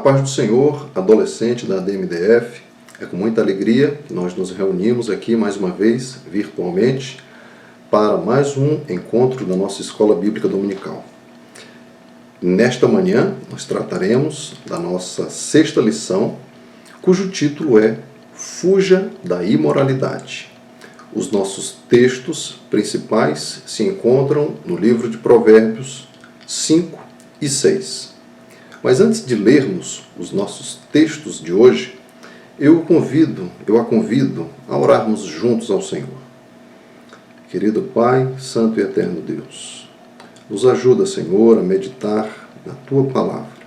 paz do Senhor, adolescente da ADMDF, é com muita alegria que nós nos reunimos aqui mais uma vez, virtualmente, para mais um encontro da nossa Escola Bíblica Dominical. Nesta manhã, nós trataremos da nossa sexta lição, cujo título é Fuja da Imoralidade. Os nossos textos principais se encontram no livro de Provérbios 5 e 6. Mas antes de lermos os nossos textos de hoje, eu a convido a orarmos juntos ao Senhor. Querido Pai, Santo e Eterno Deus, nos ajuda, Senhor, a meditar na Tua Palavra.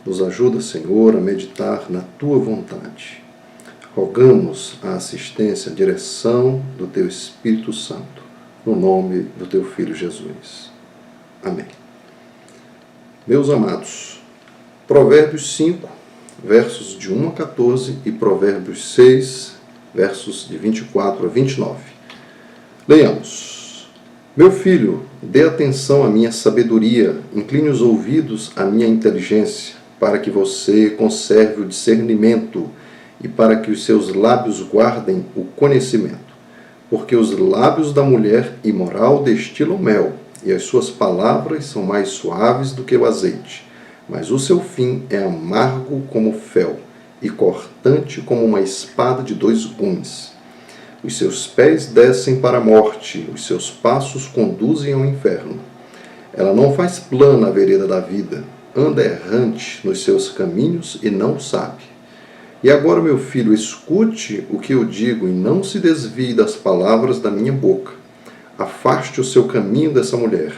Nos ajuda, Senhor, a meditar na Tua vontade. Rogamos a assistência, a direção do Teu Espírito Santo, no nome do Teu Filho Jesus. Amém. Meus amados, Provérbios 5, versos de 1 a 14 e Provérbios 6, versos de 24 a 29. Leiamos. Meu filho, dê atenção à minha sabedoria, incline os ouvidos à minha inteligência, para que você conserve o discernimento e para que os seus lábios guardem o conhecimento. Porque os lábios da mulher imoral destilam mel, e as suas palavras são mais suaves do que o azeite. Mas o seu fim é amargo como fel, e cortante como uma espada de dois gumes. Os seus pés descem para a morte, os seus passos conduzem ao inferno. Ela não faz plana a vereda da vida, anda errante nos seus caminhos e não sabe. E agora, meu filho, escute o que eu digo e não se desvie das palavras da minha boca. Afaste o seu caminho dessa mulher.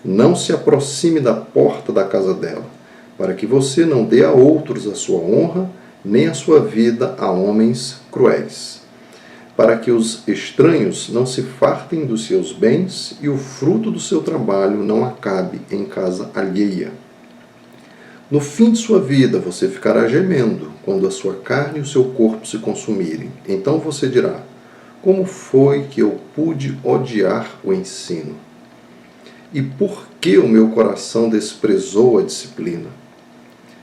Não se aproxime da porta da casa dela, para que você não dê a outros a sua honra, nem a sua vida a homens cruéis. Para que os estranhos não se fartem dos seus bens e o fruto do seu trabalho não acabe em casa alheia. No fim de sua vida você ficará gemendo, quando a sua carne e o seu corpo se consumirem. Então você dirá: como foi que eu pude odiar o ensino? E por que o meu coração desprezou a disciplina?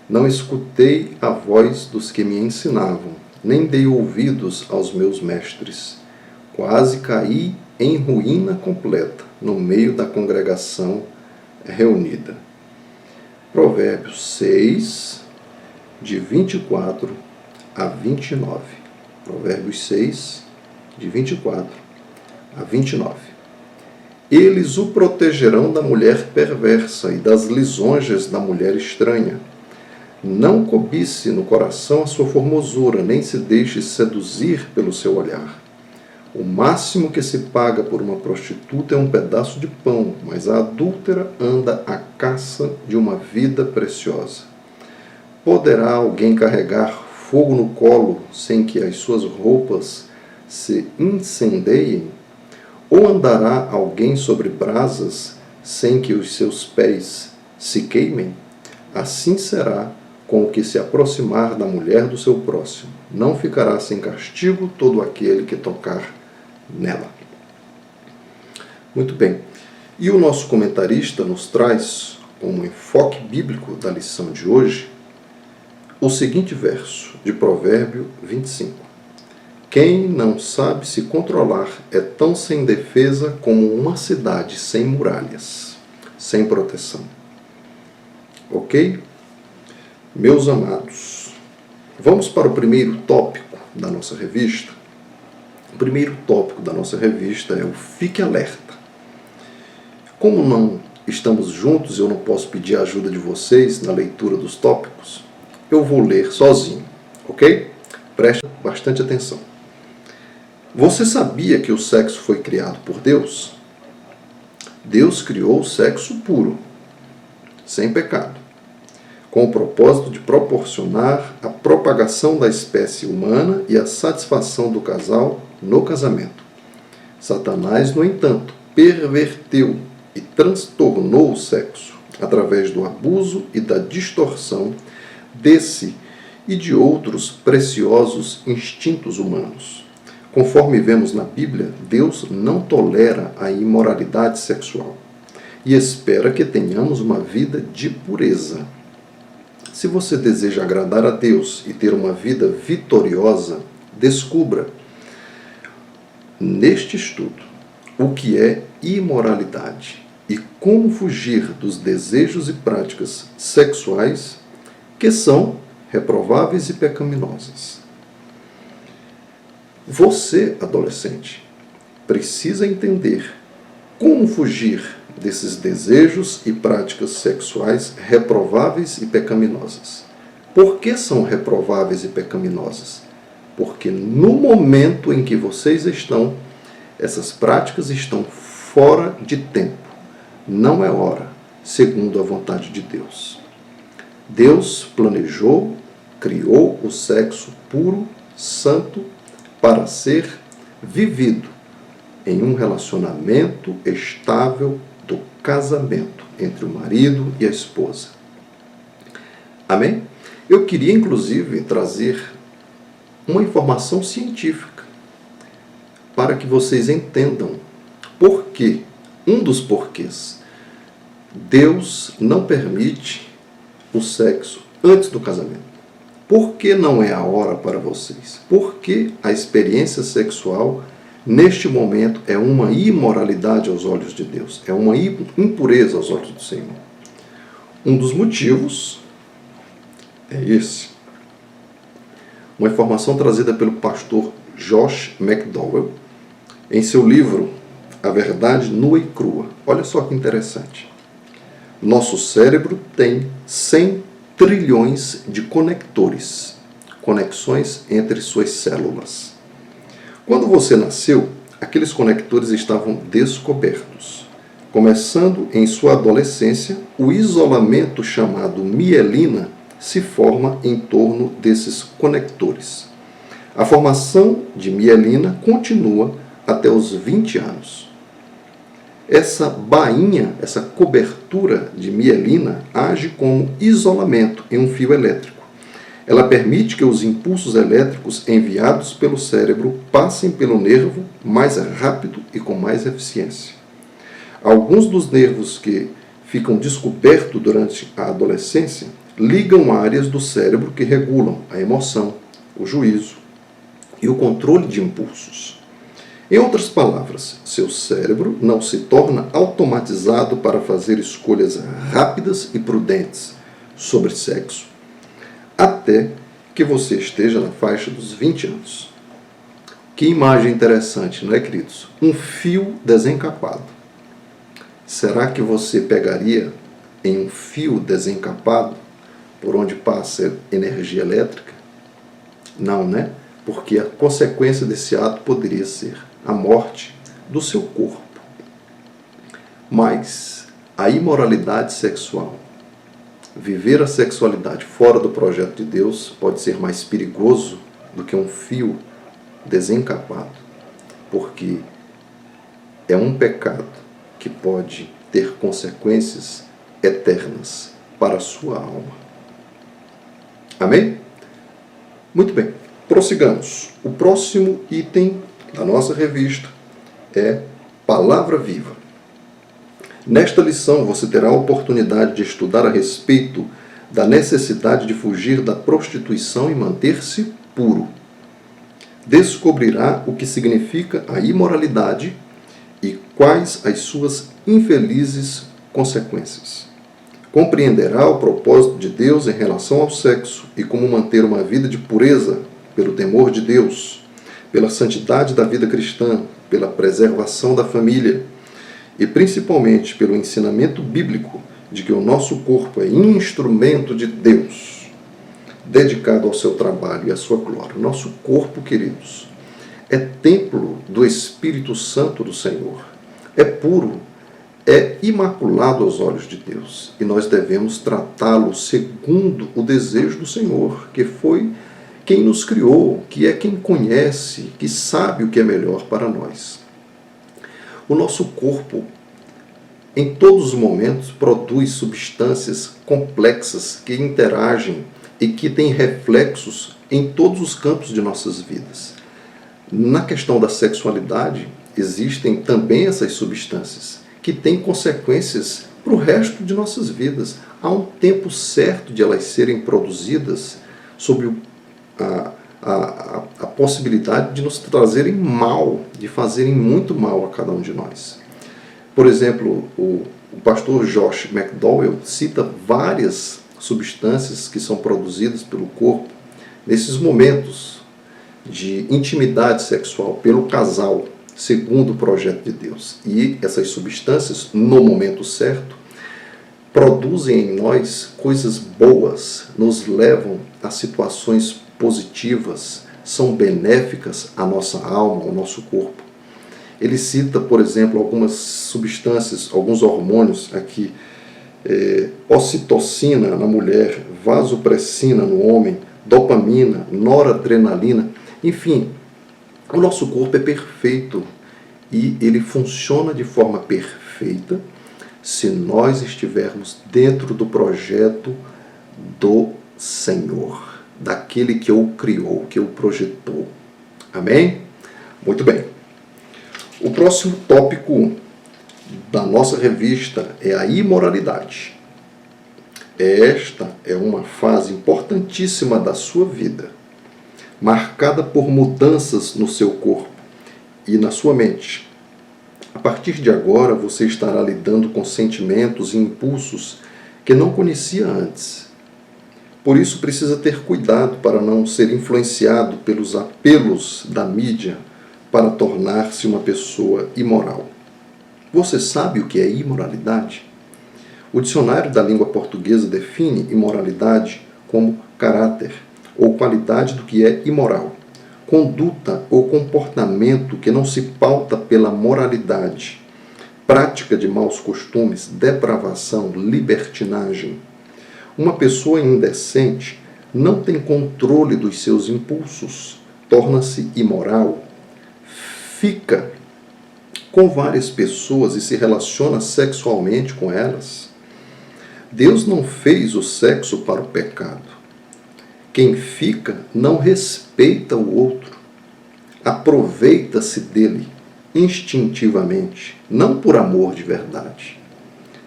Não escutei a voz dos que me ensinavam, nem dei ouvidos aos meus mestres. Quase caí em ruína completa, no meio da congregação reunida. Provérbios 6, de 24 a 29. Provérbios 6, de 24 a 29. Eles o protegerão da mulher perversa e das lisonjas da mulher estranha. Não cobice no coração a sua formosura, nem se deixe seduzir pelo seu olhar. O máximo que se paga por uma prostituta é um pedaço de pão, mas a adúltera anda à caça de uma vida preciosa. Poderá alguém carregar fogo no colo sem que as suas roupas se incendeiem? Ou andará alguém sobre brasas sem que os seus pés se queimem? Assim será com o que se aproximar da mulher do seu próximo. Não ficará sem castigo todo aquele que tocar nela. Muito bem. E o nosso comentarista nos traz, como enfoque bíblico da lição de hoje, o seguinte verso de Provérbio 25. Quem não sabe se controlar é tão sem defesa como uma cidade sem muralhas, sem proteção. Ok? Meus amados, vamos para o primeiro tópico da nossa revista. O primeiro tópico da nossa revista é o Fique Alerta. Como não estamos juntos e eu não posso pedir a ajuda de vocês na leitura dos tópicos, eu vou ler sozinho, ok? Preste bastante atenção. Você sabia que o sexo foi criado por Deus? Deus criou o sexo puro, sem pecado, com o propósito de proporcionar a propagação da espécie humana e a satisfação do casal no casamento. Satanás, no entanto, perverteu e transtornou o sexo através do abuso e da distorção desse e de outros preciosos instintos humanos. Conforme vemos na Bíblia, Deus não tolera a imoralidade sexual e espera que tenhamos uma vida de pureza. Se você deseja agradar a Deus e ter uma vida vitoriosa, descubra neste estudo o que é imoralidade e como fugir dos desejos e práticas sexuais que são reprováveis e pecaminosas. Você, adolescente, precisa entender como fugir desses desejos e práticas sexuais reprováveis e pecaminosas. Por que são reprováveis e pecaminosas? Porque no momento em que vocês estão, essas práticas estão fora de tempo. Não é hora, segundo a vontade de Deus. Deus planejou, criou o sexo puro, santo, para ser vivido em um relacionamento estável do casamento entre o marido e a esposa. Amém? Eu queria, inclusive, trazer uma informação científica para que vocês entendam por quê, um dos porquês. Deus não permite o sexo antes do casamento. Por que não é a hora para vocês? Porque a experiência sexual, neste momento, é uma imoralidade aos olhos de Deus. É uma impureza aos olhos do Senhor. Um dos motivos é esse. Uma informação trazida pelo pastor Josh McDowell em seu livro A Verdade Nua e Crua. Olha só que interessante. Nosso cérebro tem 100 trilhões de conectores, conexões entre suas células. Quando você nasceu, aqueles conectores estavam descobertos. Começando em sua adolescência, o isolamento chamado mielina se forma em torno desses conectores. A formação de mielina continua até os 20 anos. Essa bainha, essa cobertura de mielina age como isolamento em um fio elétrico. Ela permite que os impulsos elétricos enviados pelo cérebro passem pelo nervo mais rápido e com mais eficiência. Alguns dos nervos que ficam descobertos durante a adolescência ligam áreas do cérebro que regulam a emoção, o juízo e o controle de impulsos. Em outras palavras, seu cérebro não se torna automatizado para fazer escolhas rápidas e prudentes sobre sexo, até que você esteja na faixa dos 20 anos. Que imagem interessante, não é, queridos? Um fio desencapado. Será que você pegaria em um fio desencapado por onde passa energia elétrica? Não, né? Porque a consequência desse ato poderia ser a morte do seu corpo. Mas a imoralidade sexual, viver a sexualidade fora do projeto de Deus, pode ser mais perigoso do que um fio desencapado, porque é um pecado que pode ter consequências eternas para a sua alma. Amém? Muito bem, prossigamos. O próximo item da nossa revista é Palavra Viva. Nesta lição você terá a oportunidade de estudar a respeito da necessidade de fugir da prostituição e manter-se puro. Descobrirá o que significa a imoralidade e quais as suas infelizes consequências. Compreenderá o propósito de Deus em relação ao sexo e como manter uma vida de pureza pelo temor de Deus, pela santidade da vida cristã, pela preservação da família e principalmente pelo ensinamento bíblico de que o nosso corpo é instrumento de Deus, dedicado ao seu trabalho e à sua glória. O nosso corpo, queridos, é templo do Espírito Santo do Senhor, é puro, é imaculado aos olhos de Deus e nós devemos tratá-lo segundo o desejo do Senhor, que foi quem nos criou, que é quem conhece, que sabe o que é melhor para nós. O nosso corpo, em todos os momentos, produz substâncias complexas que interagem e que têm reflexos em todos os campos de nossas vidas. Na questão da sexualidade, existem também essas substâncias que têm consequências para o resto de nossas vidas. Há um tempo certo de elas serem produzidas sob a possibilidade de nos trazerem mal, de fazerem muito mal a cada um de nós. Por exemplo, o pastor Josh McDowell cita várias substâncias que são produzidas pelo corpo nesses momentos de intimidade sexual pelo casal, segundo o projeto de Deus. E essas substâncias, no momento certo, produzem em nós coisas boas, nos levam a situações positivas, são benéficas à nossa alma, ao nosso corpo. Ele cita, por exemplo, algumas substâncias, alguns hormônios aqui, ocitocina na mulher, vasopressina no homem, dopamina, noradrenalina, enfim, o nosso corpo é perfeito e ele funciona de forma perfeita se nós estivermos dentro do projeto do Senhor, daquele que o criou, que o projetou. Amém? Muito bem. O próximo tópico da nossa revista é a imoralidade. Esta é uma fase importantíssima da sua vida, marcada por mudanças no seu corpo e na sua mente. A partir de agora, você estará lidando com sentimentos e impulsos que não conhecia antes. Por isso, precisa ter cuidado para não ser influenciado pelos apelos da mídia para tornar-se uma pessoa imoral. Você sabe o que é imoralidade? O dicionário da língua portuguesa define imoralidade como caráter ou qualidade do que é imoral, conduta ou comportamento que não se pauta pela moralidade, prática de maus costumes, depravação, libertinagem. Uma pessoa indecente não tem controle dos seus impulsos, torna-se imoral, fica com várias pessoas e se relaciona sexualmente com elas. Deus não fez o sexo para o pecado. Quem fica não respeita o outro, aproveita-se dele instintivamente, não por amor de verdade.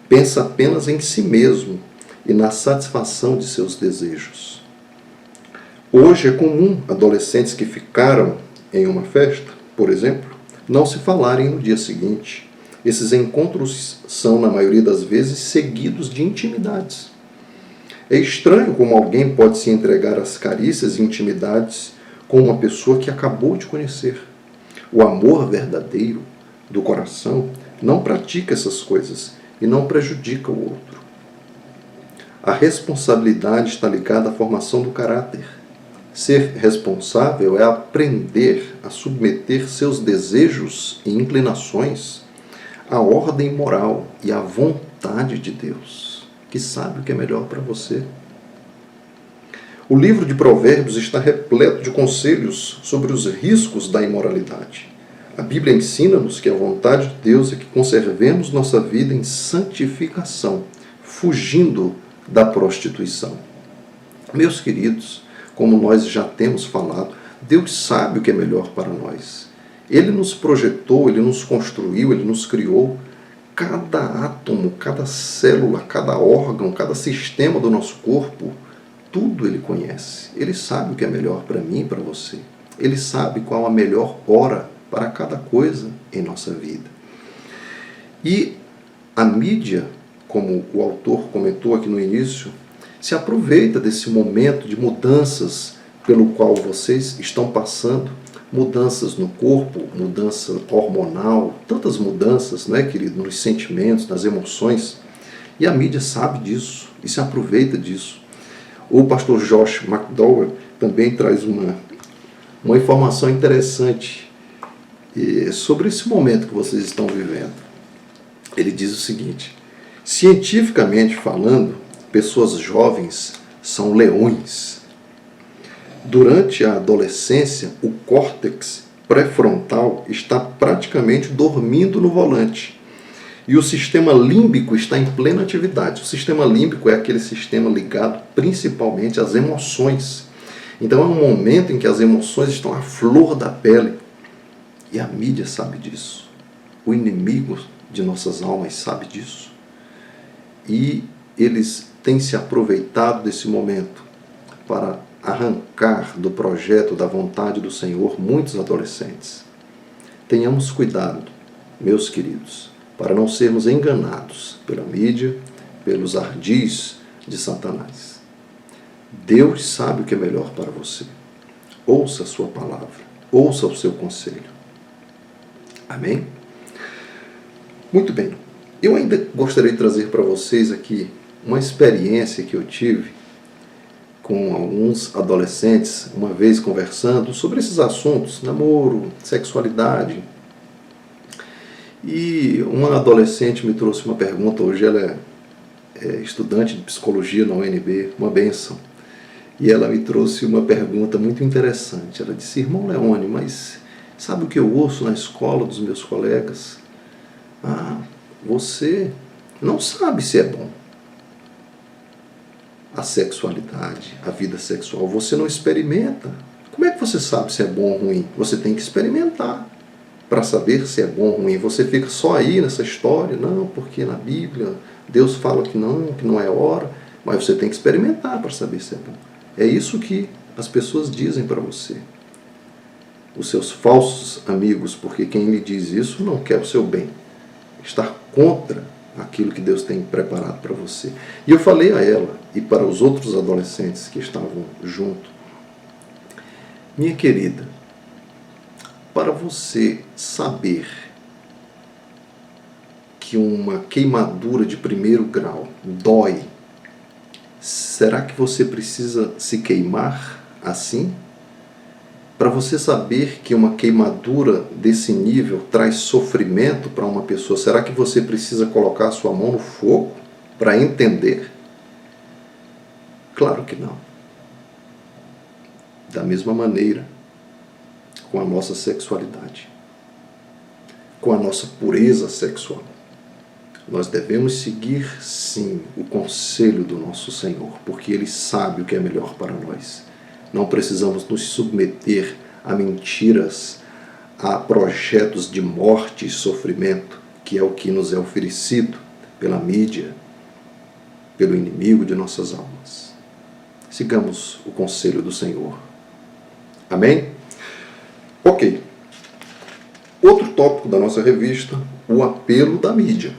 Pensa apenas em si mesmo e na satisfação de seus desejos. Hoje é comum adolescentes que ficaram em uma festa, por exemplo, não se falarem no dia seguinte. Esses encontros são, na maioria das vezes, seguidos de intimidades. É estranho como alguém pode se entregar às carícias e intimidades com uma pessoa que acabou de conhecer. O amor verdadeiro do coração não pratica essas coisas e não prejudica o outro. A responsabilidade está ligada à formação do caráter. Ser responsável é aprender a submeter seus desejos e inclinações à ordem moral e à vontade de Deus, que sabe o que é melhor para você. O livro de Provérbios está repleto de conselhos sobre os riscos da imoralidade. A Bíblia ensina-nos que a vontade de Deus é que conservemos nossa vida em santificação, fugindo da prostituição. Meus queridos, como nós já temos falado, Deus sabe o que é melhor para nós. Ele nos projetou, Ele nos construiu, Ele nos criou. Cada átomo, cada célula, cada órgão, cada sistema do nosso corpo, tudo Ele conhece. Ele sabe o que é melhor para mim e para você. Ele sabe qual a melhor hora para cada coisa em nossa vida. E a mídia, como o autor comentou aqui no início, se aproveita desse momento de mudanças pelo qual vocês estão passando, mudanças no corpo, mudança hormonal, tantas mudanças, não é, querido, nos sentimentos, nas emoções, e a mídia sabe disso e se aproveita disso. O pastor Josh McDowell também traz uma informação interessante sobre esse momento que vocês estão vivendo. Ele diz o seguinte: cientificamente falando, pessoas jovens são leões. Durante a adolescência, o córtex pré-frontal está praticamente dormindo no volante. E o sistema límbico está em plena atividade. O sistema límbico é aquele sistema ligado principalmente às emoções. Então é um momento em que as emoções estão à flor da pele. E a mídia sabe disso. O inimigo de nossas almas sabe disso. E eles têm se aproveitado desse momento para arrancar do projeto da vontade do Senhor muitos adolescentes. Tenhamos cuidado, meus queridos, para não sermos enganados pela mídia, pelos ardis de Satanás. Deus sabe o que é melhor para você. Ouça a sua palavra, ouça o seu conselho. Amém? Muito bem. Eu ainda gostaria de trazer para vocês aqui uma experiência que eu tive com alguns adolescentes, uma vez conversando sobre esses assuntos, namoro, sexualidade. E uma adolescente me trouxe uma pergunta, hoje ela é estudante de psicologia na UNB, uma bênção. E ela me trouxe uma pergunta muito interessante. Ela disse: irmão Leone, mas sabe o que eu ouço na escola dos meus colegas? Você não sabe se é bom. A sexualidade, a vida sexual, você não experimenta. Como é que você sabe se é bom ou ruim? Você tem que experimentar para saber se é bom ou ruim. Você fica só aí nessa história, não, porque na Bíblia Deus fala que não é hora, mas você tem que experimentar para saber se é bom. É isso que as pessoas dizem para você. Os seus falsos amigos, porque quem lhe diz isso não quer o seu bem. Está contra aquilo que Deus tem preparado para você. E eu falei a ela e para os outros adolescentes que estavam junto: minha querida, para você saber que uma queimadura de 1º grau dói, será que você precisa se queimar assim? Para você saber que uma queimadura desse nível traz sofrimento para uma pessoa, será que você precisa colocar a sua mão no fogo para entender? Claro que não. Da mesma maneira, com a nossa sexualidade, com a nossa pureza sexual, nós devemos seguir, sim, o conselho do nosso Senhor, porque Ele sabe o que é melhor para nós. Não precisamos nos submeter a mentiras, a projetos de morte e sofrimento, que é o que nos é oferecido pela mídia, pelo inimigo de nossas almas. Sigamos o conselho do Senhor. Amém? Ok. Outro tópico da nossa revista: o apelo da mídia.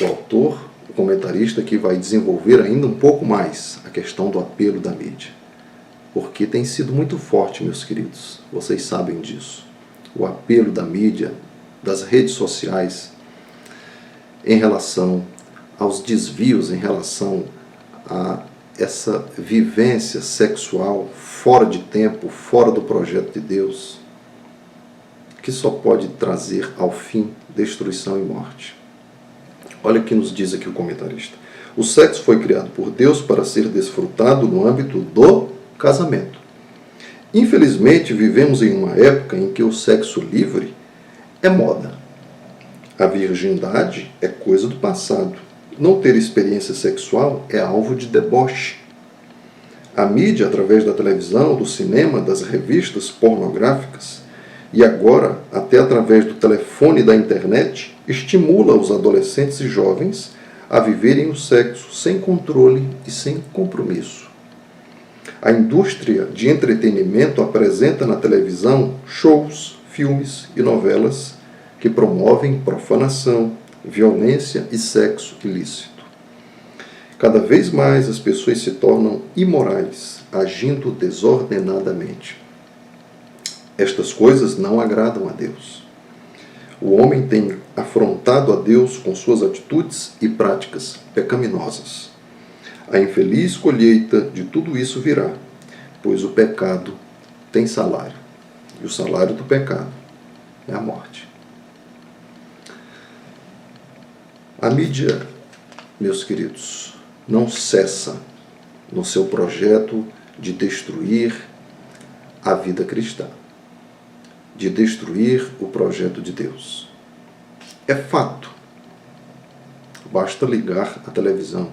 O autor, o comentarista, que vai desenvolver ainda um pouco mais a questão do apelo da mídia. Porque tem sido muito forte, meus queridos. Vocês sabem disso. O apelo da mídia, das redes sociais, em relação aos desvios, em relação a essa vivência sexual fora de tempo, fora do projeto de Deus, que só pode trazer ao fim destruição e morte. Olha o que nos diz aqui o comentarista: o sexo foi criado por Deus para ser desfrutado no âmbito do casamento. Infelizmente, vivemos em uma época em que o sexo livre é moda. A virgindade é coisa do passado. Não ter experiência sexual é alvo de deboche. A mídia, através da televisão, do cinema, das revistas pornográficas e agora até através do telefone e da internet, estimula os adolescentes e jovens a viverem o sexo sem controle e sem compromisso. A indústria de entretenimento apresenta na televisão shows, filmes e novelas que promovem profanação, violência e sexo ilícito. Cada vez mais as pessoas se tornam imorais, agindo desordenadamente. Estas coisas não agradam a Deus. O homem tem afrontado a Deus com suas atitudes e práticas pecaminosas. A infeliz colheita de tudo isso virá, pois o pecado tem salário, e o salário do pecado é a morte. A mídia, meus queridos, não cessa no seu projeto de destruir a vida cristã, de destruir o projeto de Deus. É fato. Basta ligar a televisão.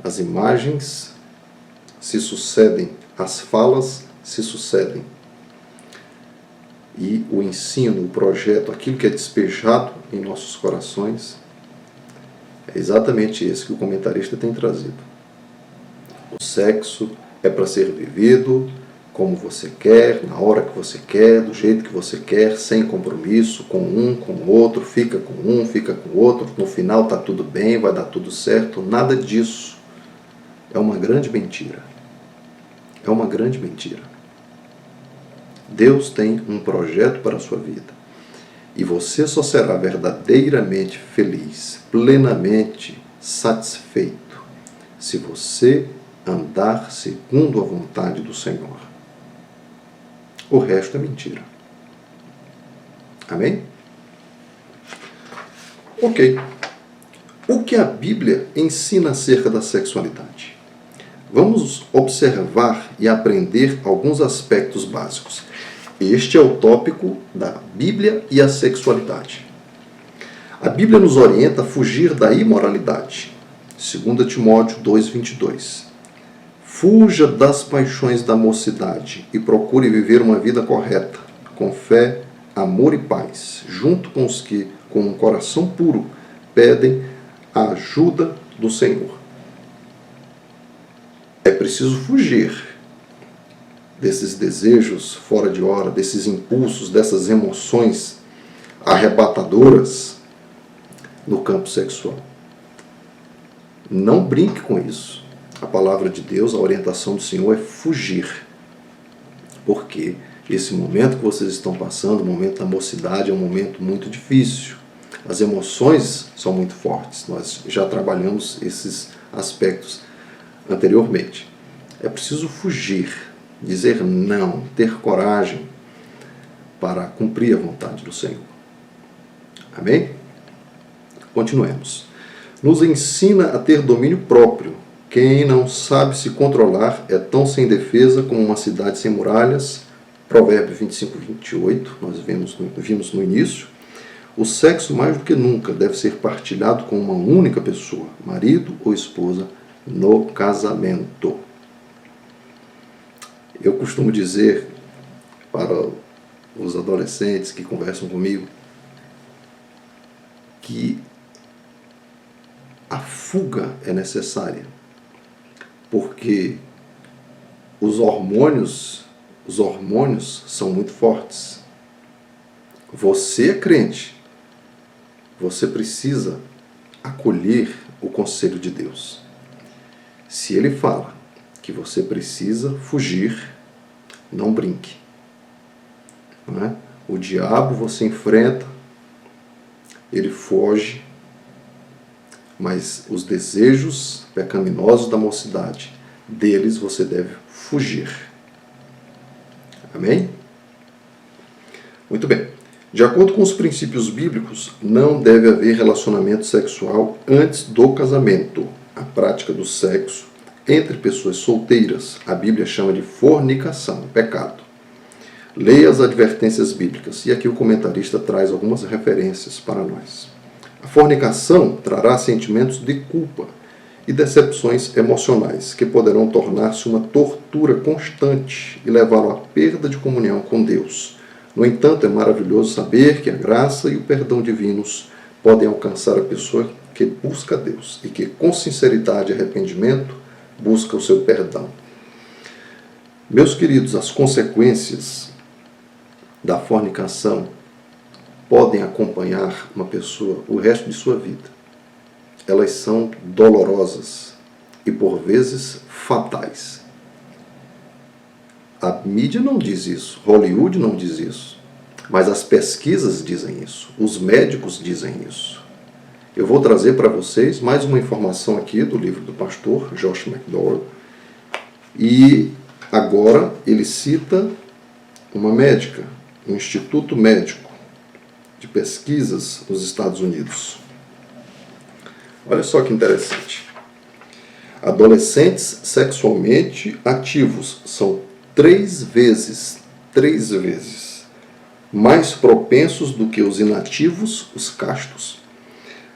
As imagens se sucedem, as falas se sucedem. E o ensino, o projeto, aquilo que é despejado em nossos corações, É exatamente esse que o comentarista tem trazido. O sexo é para ser vivido como você quer, na hora que você quer, do jeito que você quer, sem compromisso, com o outro, fica com um, fica com o outro, no final está tudo bem, vai dar tudo certo. Nada disso. É uma grande mentira. É uma grande mentira. Deus tem um projeto para a sua vida. E você só será verdadeiramente feliz, plenamente satisfeito, se você andar segundo a vontade do Senhor. O resto é mentira. Amém? Ok. O que a Bíblia ensina acerca da sexualidade? Vamos observar e aprender alguns aspectos básicos. Este é o tópico da Bíblia e a sexualidade. A Bíblia nos orienta a fugir da imoralidade. 2 Timóteo 2,22. Fuja das paixões da mocidade e procure viver uma vida correta, com fé, amor e paz, junto com os que, com um coração puro, pedem a ajuda do Senhor. É preciso fugir desses desejos fora de hora, desses impulsos, dessas emoções arrebatadoras no campo sexual. Não brinque com isso. A palavra de Deus, a orientação do Senhor é fugir. Porque esse momento que vocês estão passando, o momento da mocidade, é um momento muito difícil. As emoções são muito fortes. Nós já trabalhamos esses aspectos anteriormente. É preciso fugir, dizer não, ter coragem para cumprir a vontade do Senhor. Amém? Continuemos. Nos ensina a ter domínio próprio. Quem não sabe se controlar é tão sem defesa como uma cidade sem muralhas. Provérbios 25:28, nós vimos no início. O sexo, mais do que nunca, deve ser partilhado com uma única pessoa, marido ou esposa, no casamento. Eu costumo dizer para os adolescentes que conversam comigo que a fuga é necessária, porque os hormônios são muito fortes. Você é crente, você precisa acolher o conselho de Deus. Se ele fala que você precisa fugir, não brinque. Não é? O diabo você enfrenta, ele foge, mas os desejos pecaminosos da mocidade, deles você deve fugir. Amém? Muito bem. De acordo com os princípios bíblicos, não deve haver relacionamento sexual antes do casamento. A prática do sexo entre pessoas solteiras, a Bíblia chama de fornicação, pecado. Leia as advertências bíblicas, e aqui o comentarista traz algumas referências para nós. A fornicação trará sentimentos de culpa e decepções emocionais, que poderão tornar-se uma tortura constante e levar à perda de comunhão com Deus. No entanto, é maravilhoso saber que a graça e o perdão divinos podem alcançar a pessoa que busca Deus e que, com sinceridade e arrependimento, busca o seu perdão. Meus queridos, as consequências da fornicação podem acompanhar uma pessoa o resto de sua vida. Elas são dolorosas e, por vezes, fatais. A mídia não diz isso, Hollywood não diz isso, mas as pesquisas dizem isso, os médicos dizem isso. Eu vou trazer para vocês mais uma informação aqui do livro do pastor Josh McDowell, e agora ele cita uma médica, um instituto médico de pesquisas nos Estados Unidos. Olha só que interessante. Adolescentes sexualmente ativos são 3 vezes mais propensos do que os inativos, os castos,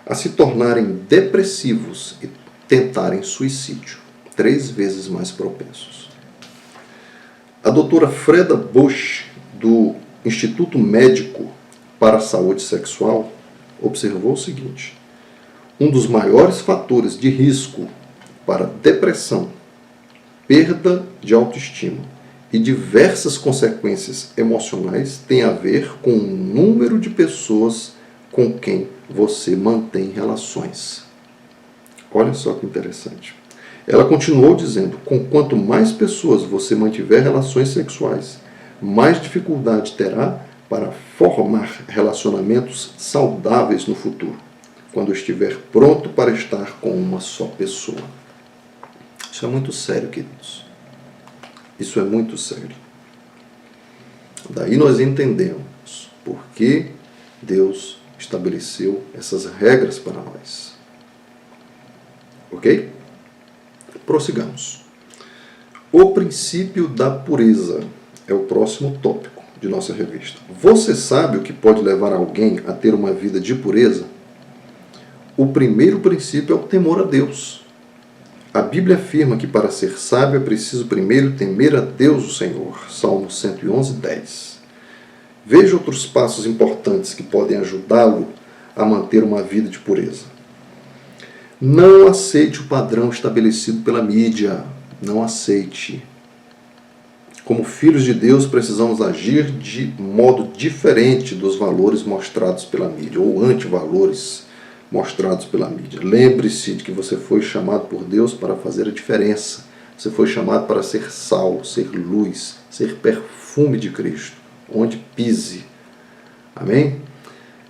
a se tornarem depressivos e tentarem suicídio. 3 vezes mais propensos. A doutora Freda Bush, do Instituto Médico para a Saúde Sexual, observou o seguinte: Um dos maiores fatores de risco para depressão, perda de autoestima e diversas consequências emocionais tem a ver com o número de pessoas com quem você mantém relações. Olha só que interessante. Ela continuou dizendo: com quanto mais pessoas você mantiver relações sexuais, mais dificuldade terá para formar relacionamentos saudáveis no futuro, quando estiver pronto para estar com uma só pessoa. Isso é muito sério, queridos. Isso é muito sério. Daí nós entendemos por que Deus estabeleceu essas regras para nós. Ok? Prossigamos. O princípio da pureza é o próximo tópico de nossa revista. Você sabe o que pode levar alguém a ter uma vida de pureza? O primeiro princípio é o temor a Deus. A Bíblia afirma que para ser sábio é preciso primeiro temer a Deus, o Senhor. Salmo 111, 10. Veja outros passos importantes que podem ajudá-lo a manter uma vida de pureza. Não aceite o padrão estabelecido pela mídia. Não aceite. Como filhos de Deus, precisamos agir de modo diferente dos valores mostrados pela mídia, ou antivalores mostrados pela mídia. Lembre-se de que você foi chamado por Deus para fazer a diferença. Você foi chamado para ser sal, ser luz, ser perfume de Cristo, onde pise. Amém?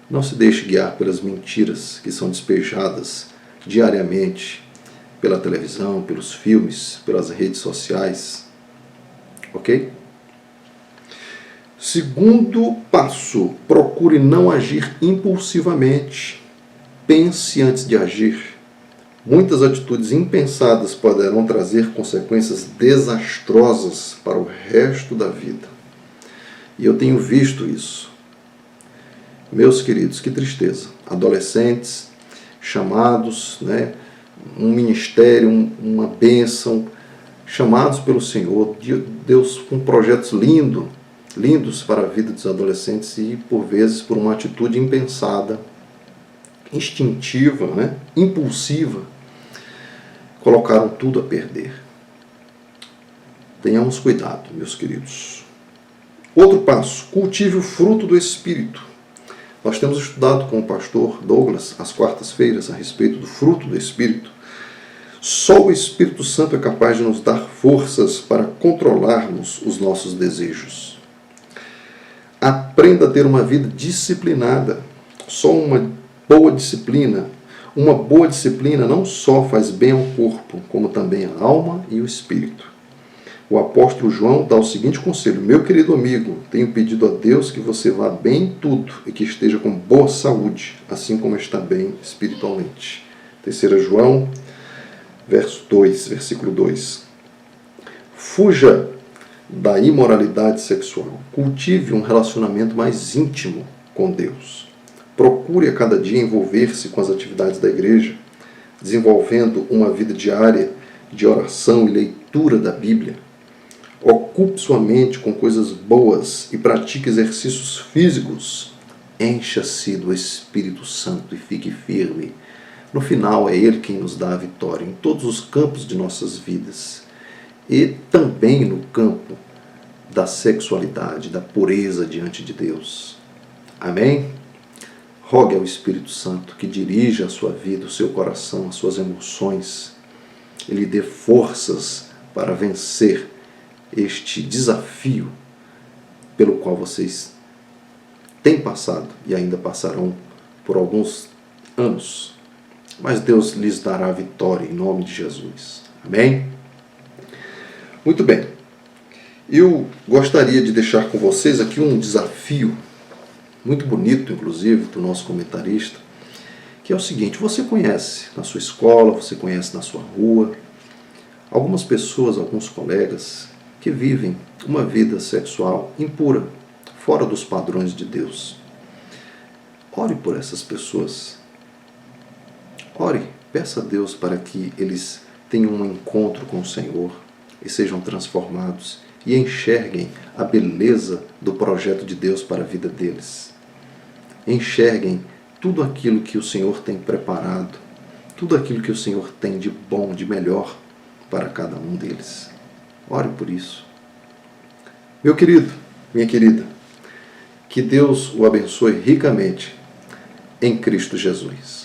Não se deixe guiar pelas mentiras que são despejadas diariamente pela televisão, pelos filmes, pelas redes sociais. Ok? Segundo passo, procure não agir impulsivamente. Pense antes de agir. Muitas atitudes impensadas poderão trazer consequências desastrosas para o resto da vida. E eu tenho visto isso. Meus queridos, que tristeza. Adolescentes chamados, um ministério, uma bênção, chamados pelo Senhor, Deus com projetos lindos para a vida dos adolescentes e, por vezes, por uma atitude impensada, instintiva, impulsiva, colocaram tudo a perder. Tenhamos cuidado, meus queridos. Outro passo, cultive o fruto do Espírito. Nós temos estudado com o pastor Douglas, às quartas-feiras, a respeito do fruto do Espírito. Só o Espírito Santo é capaz de nos dar forças para controlarmos os nossos desejos. Aprenda a ter uma vida disciplinada. Só uma boa disciplina não só faz bem ao corpo, como também à alma e ao espírito. O apóstolo João dá o seguinte conselho: meu querido amigo, tenho pedido a Deus que você vá bem em tudo e que esteja com boa saúde, assim como está bem espiritualmente. 3 João, versículo 2. Fuja da imoralidade sexual. Cultive um relacionamento mais íntimo com Deus. Procure a cada dia envolver-se com as atividades da igreja, desenvolvendo uma vida diária de oração e leitura da Bíblia. Ocupe sua mente com coisas boas e pratique exercícios físicos. Encha-se do Espírito Santo e fique firme. No final, é Ele quem nos dá a vitória em todos os campos de nossas vidas. E também no campo da sexualidade, da pureza diante de Deus. Amém? Rogue ao Espírito Santo que dirija a sua vida, o seu coração, as suas emoções. Ele dê forças para vencer este desafio pelo qual vocês têm passado e ainda passarão por alguns anos. Mas Deus lhes dará a vitória em nome de Jesus. Amém? Muito bem. Eu gostaria de deixar com vocês aqui um desafio, muito bonito, inclusive, do nosso comentarista, que é o seguinte: você conhece na sua escola, você conhece na sua rua, algumas pessoas, alguns colegas, que vivem uma vida sexual impura, fora dos padrões de Deus. Ore por essas pessoas. Ore, peça a Deus para que eles tenham um encontro com o Senhor e sejam transformados e enxerguem a beleza do projeto de Deus para a vida deles. Enxerguem tudo aquilo que o Senhor tem preparado tudo aquilo que o Senhor tem de bom, de melhor para cada um deles. Ore por isso. Meu querido, minha querida, que Deus o abençoe ricamente em Cristo Jesus.